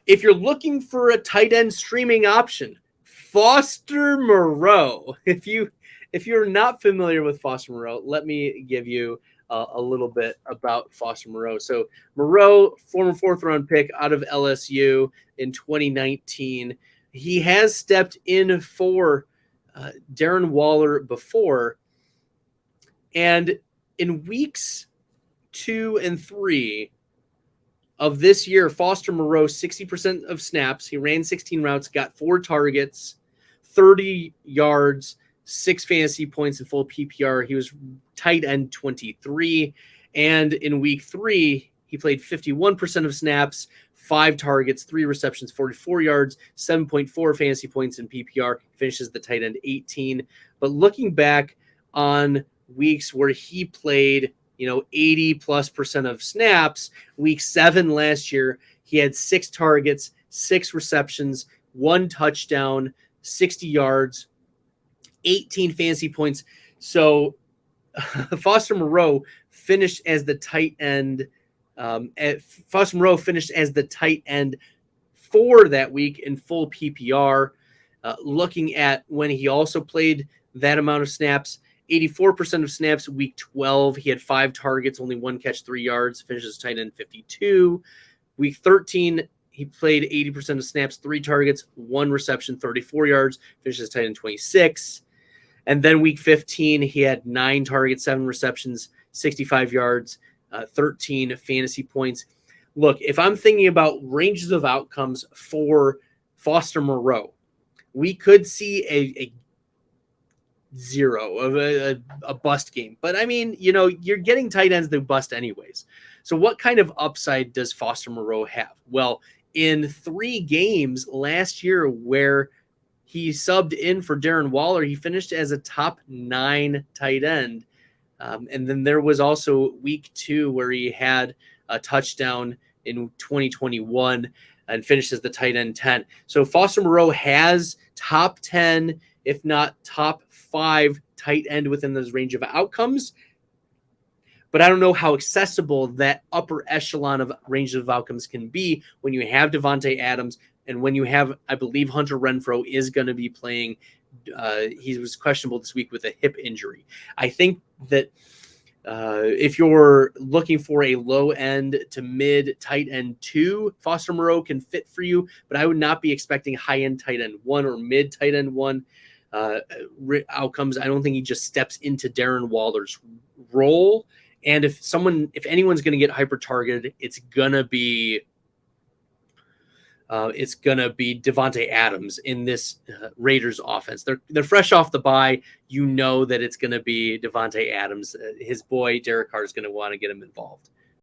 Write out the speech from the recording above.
if you're looking for a tight end streaming option, Foster Moreau. If you're not familiar with Foster Moreau, let me give you a little bit about Foster Moreau. So Moreau, former 4th-round pick out of LSU in 2019. He has stepped in for Darren Waller before. And in weeks 2 and 3 of this year, Foster Moreau, 60% of snaps. He ran 16 routes, got 4 targets, 30 yards, 6 fantasy points in full PPR. He was tight end 23. And in week 3, he played 51% of snaps, 5 targets, 3 receptions, 44 yards, 7.4 fantasy points in PPR. Finishes the tight end 18. But looking back on weeks where he played 80+% of snaps, week 7 last year, he had 6 targets, 6 receptions, 1 touchdown, 60 yards, 18 fantasy points. So Foster Moreau finished as the tight end. Foster Moreau finished as the tight end for that week in full PPR. Looking at when he also played that amount of snaps, 84% of snaps, week 12. He had 5 targets, only 1 catch, 3 yards, finishes tight end 52. Week 13, he played 80% of snaps, 3 targets, 1 reception, 34 yards, finishes tight end 26. And then week 15, he had 9 targets, 7 receptions, 65 yards, 13 fantasy points. Look, if I'm thinking about ranges of outcomes for Foster Moreau, we could see a 0 of a bust game. But I mean, you're getting tight ends that bust anyways. So what kind of upside does Foster Moreau have? Well, in 3 games last year where he subbed in for Darren Waller, he finished as a top 9 tight end. And then there was also week 2 where he had a touchdown in 2021 and finished as the tight end 10. So Foster Moreau has top 10, if not top 5 tight end within this range of outcomes. But I don't know how accessible that upper echelon of range of outcomes can be when you have Devontae Adams and when you have, I believe, Hunter Renfrow is going to be playing. He was questionable this week with a hip injury. I think that if you're looking for a low end to mid tight end 2, Foster Moreau can fit for you, but I would not be expecting high end tight end 1 or mid tight end 1 outcomes. I don't think he just steps into Darren Waller's role. And if anyone's going to get hyper targeted, it's gonna be Devontae Adams in this Raiders offense. They're fresh off the bye. You know that it's going to be Devontae Adams. His boy Derek Carr is going to want to get him involved.